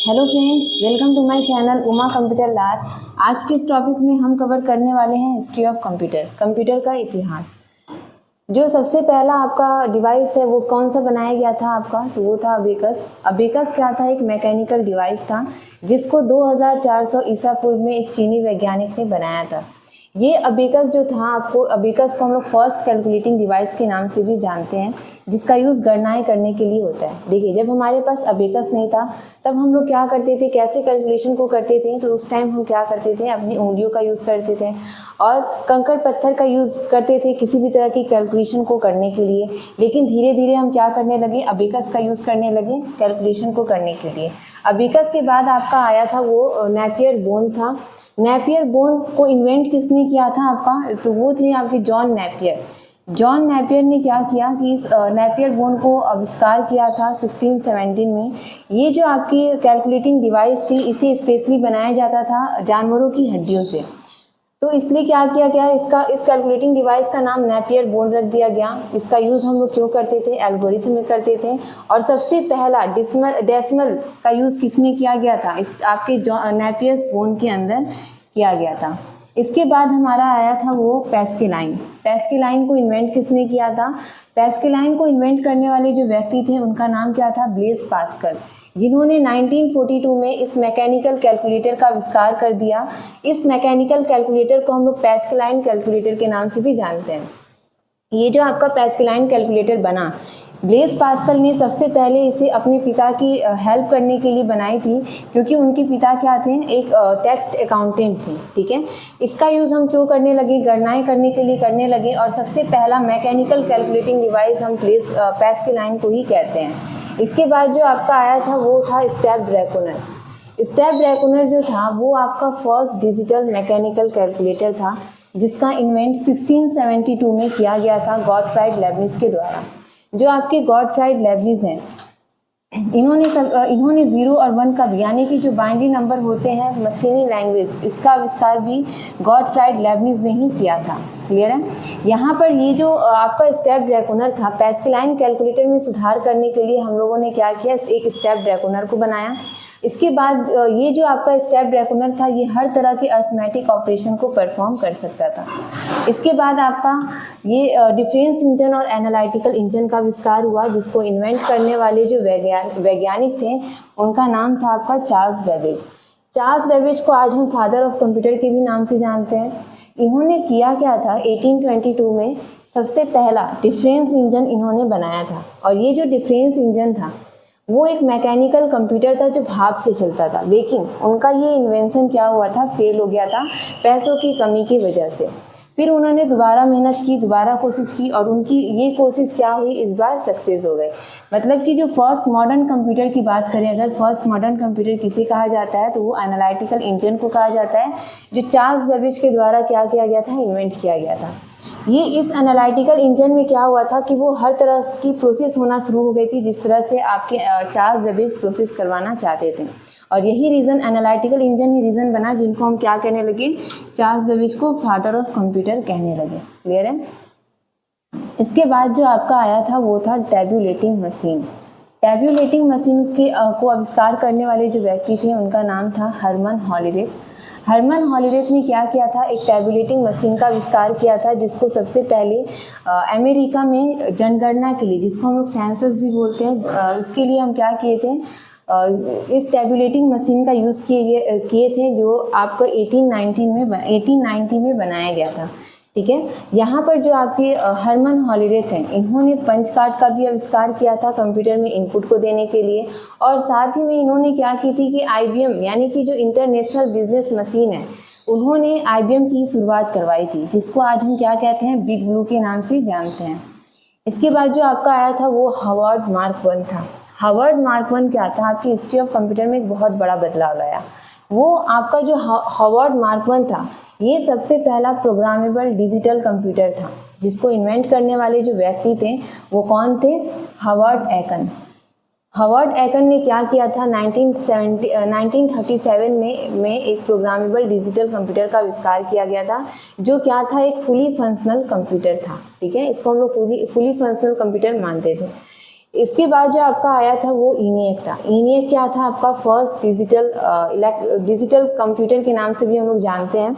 Hello friends, welcome to my channel Uma computer lab. आज के इस टॉपिक में हम कवर करने वाले हैं हिस्ट्री ऑफ कंप्यूटर, कंप्यूटर का इतिहास। जो सबसे पहला आपका डिवाइस है वो कौन सा बनाया गया था आपका, तो वो था अबेकस। अबेकस क्या था? एक मैकेनिकल डिवाइस था जिसको 2400 ईसा पूर्व में एक चीनी वैज्ञानिक ने बनाया था। ये अबेकस जो था, आपको अबेकस को हम लोग फर्स्ट कैलकुलेटिंग डिवाइस के नाम से भी जानते हैं, जिसका यूज़ गणनाएं करने के लिए होता है। देखिए, जब हमारे पास अबेकस नहीं था तब हम लोग क्या करते थे, कैसे कैलकुलेशन को करते थे, तो उस टाइम हम क्या करते थे, अपनी उंगलियों का यूज़ करते थे और कंकड़ पत्थर का यूज़ करते थे किसी भी तरह की कैलकुलेशन को करने के लिए। लेकिन धीरे धीरे हम क्या करने लगे, अबेकस का यूज़ करने लगे कैलकुलेशन को करने के लिए। अबेकस के बाद आपका आया था वो नेपियर बोन था। नेपियर बोन को इन्वेंट किसने किया था आपका, तो वो थे आपके जॉन नेपियर। जॉन नेपियर ने क्या किया कि इस नेपियर बोन को आविष्कार किया था 1617 में। ये जो आपकी कैलकुलेटिंग डिवाइस थी, इसे स्पेशली बनाया जाता था जानवरों की हड्डियों से, तो इसलिए क्या किया गया, इस कैलकुलेटिंग डिवाइस का नाम नेपियर बोन रख दिया गया। इसका यूज़ हम लोग क्यों करते थे, एल्गोरिथम में करते थे। और सबसे पहला डेसिमल का यूज़ किस में किया गया था, इस आपके नेपियर बोन के अंदर किया गया था। इसके बाद हमारा आया था वो पैस्केलाइन। पैस्केलाइन को इन्वेंट किसने किया था? पैस्केलाइन को इन्वेंट करने वाले जो व्यक्ति थे उनका नाम क्या था, ब्लेस पास्कल, जिन्होंने 1942 में इस मैकेनिकल कैलकुलेटर का आविष्कार कर दिया। इस मैकेनिकल कैलकुलेटर को हम लोग पैस्केलाइन कैलकुलेटर के नाम से भी जानते हैं। ये जो आपका पैस्केलाइन कैलकुलेटर बना, ब्लेस पास्कल ने सबसे पहले इसे अपने पिता की हेल्प करने के लिए बनाई थी, क्योंकि उनके पिता क्या थे, एक टैक्स अकाउंटेंट थे। ठीक है, इसका यूज़ हम क्यों करने लगे, गणनाएं करने के लिए करने लगे। और सबसे पहला मैकेनिकल कैलकुलेटिंग डिवाइस हम पैस्केलाइन को ही कहते हैं। इसके बाद जो आपका आया था वो था स्टेप्ड रेकॉनर। स्टेप्ड रेकॉनर जो था वो आपका फर्स्ट डिजिटल मैकेनिकल कैलकुलेटर था, जिसका इन्वेंट 1672 में किया गया था गॉटफ्राइड लेबनिज के द्वारा। जो आपके गॉटफ्राइड लेबनिज हैं, इन्होंने 0 और 1 का भी, यानी कि जो बाइनरी नंबर होते हैं मशीनी लैंग्वेज, इसका आविष्कार भी गॉटफ्राइड लेबनिज ने ही किया था। क्लियर है? यहाँ पर ये जो आपका स्टेप्ड रेकॉनर था, पैस्केलाइन कैलकुलेटर में सुधार करने के लिए हम लोगों ने क्या किया, एक स्टेप्ड रेकॉनर को बनाया। इसके बाद ये जो आपका स्टेप्ड रेकॉनर था, ये हर तरह के अर्थमेटिक ऑपरेशन को परफॉर्म कर सकता था। इसके बाद आपका ये डिफरेंस इंजन और एनालिटिकल इंजन का आविष्कार हुआ, जिसको इन्वेंट करने वाले जो वैज्ञानिक थे उनका नाम था आपका चार्ल्स बेबेज। चार्ल्स बेबेज को आज हम फादर ऑफ कंप्यूटर के भी नाम से जानते हैं। इन्होंने किया क्या था, 1822 में सबसे पहला डिफरेंस इंजन इन्होंने बनाया था। और ये जो डिफरेंस इंजन था वो एक मैकेनिकल कंप्यूटर था जो भाप से चलता था, लेकिन उनका ये इन्वेंशन क्या हुआ था, फेल हो गया था पैसों की कमी की वजह से। फिर उन्होंने दोबारा मेहनत की, दोबारा कोशिश की, और उनकी ये कोशिश क्या हुई, इस बार सक्सेस हो गई। मतलब कि जो फर्स्ट मॉडर्न कंप्यूटर की बात करें, अगर फर्स्ट मॉडर्न कंप्यूटर किसे कहा जाता है, तो वो एनालिटिकल इंजन को कहा जाता है, जो चार्ल्स बेबेज के द्वारा क्या किया गया था, इन्वेंट किया गया था। ये इस एनालिटिकल इंजन में क्या हुआ था कि वो हर तरह की प्रोसेस होना शुरू हो गई थी, जिस तरह से आपके चार्ल्स बेबेज प्रोसेस करवाना चाहते थे। और यही रीज़न, एनालिटिकल इंजन ही रीज़न बना जिनको हम क्या कहने लगे, चार्ल्स बेबेज को फादर ऑफ कंप्यूटर कहने लगे। क्लियर है? इसके बाद जो आपका आया था वो था टैब्यूलेटिंग मशीन। टैब्यूलेटिंग मशीन को आविष्कार करने वाले जो व्यक्ति थे उनका नाम था हर्मन हॉलीरेथ। हर्मन हॉलीरेथ ने क्या किया था, एक टैब्यूलेटिंग मशीन का आविष्कार किया था, जिसको सबसे पहले अमेरिका में जनगणना के लिए, जिसको हम लोग सेंसस भी बोलते हैं, उसके लिए हम क्या किए थे, इस टैब्यूलेटिंग मशीन का यूज़ किए थे, जो आपको 1890 में बनाया गया था। ठीक है, यहाँ पर जो आपके हर्मन हॉलीरेथ हैं, इन्होंने पंच कार्ड का भी आविष्कार किया था कंप्यूटर में इनपुट को देने के लिए। और साथ ही में इन्होंने क्या की थी कि IBM, यानी कि जो इंटरनेशनल बिजनेस मशीन है, उन्होंने IBM की शुरुआत करवाई थी, जिसको आज हम क्या कहते हैं, बिग ब्लू के नाम से जानते हैं। इसके बाद जो आपका आया था वो हावर्ड मार्क 1 था। हावर्ड मार्क 1 क्या था, आपकी हिस्ट्री ऑफ कंप्यूटर में एक बहुत बड़ा बदलाव लाया। वो आपका जो हावर्ड मार्क 1 था, ये सबसे पहला प्रोग्रामेबल डिजिटल कंप्यूटर था, जिसको इन्वेंट करने वाले जो व्यक्ति थे वो कौन थे, हावर्ड एकन। हावर्ड एकन ने क्या किया था, 1937 में एक प्रोग्रामेबल डिजिटल कंप्यूटर का आविष्कार किया गया था, जो क्या था, एक फुली फंक्शनल कंप्यूटर था। ठीक है, इसको हम लोग फुली फंक्शनल कंप्यूटर मानते थे। इसके बाद जो आपका आया था वो ENIAC था। ENIAC क्या था? आपका फर्स्ट डिजिटल कंप्यूटर के नाम से भी हम लोग जानते हैं।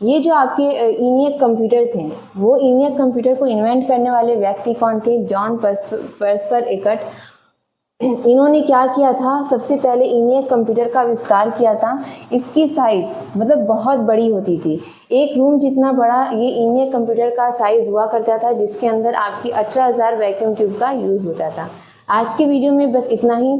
ये जो आपके ENIAC कंप्यूटर थे, वो ENIAC कंप्यूटर को इन्वेंट करने वाले व्यक्ति कौन थे? जॉन परस्पर एकट। इन्होंने क्या किया था? सबसे पहले ENIAC कंप्यूटर का आविष्कार किया था। इसकी साइज मतलब बहुत बड़ी होती थी, एक रूम जितना बड़ा ये ENIAC कंप्यूटर का साइज हुआ करता था, जिसके अंदर आपकी 18,000 वैक्यूम ट्यूब का यूज़ होता था। आज के वीडियो में बस इतना ही।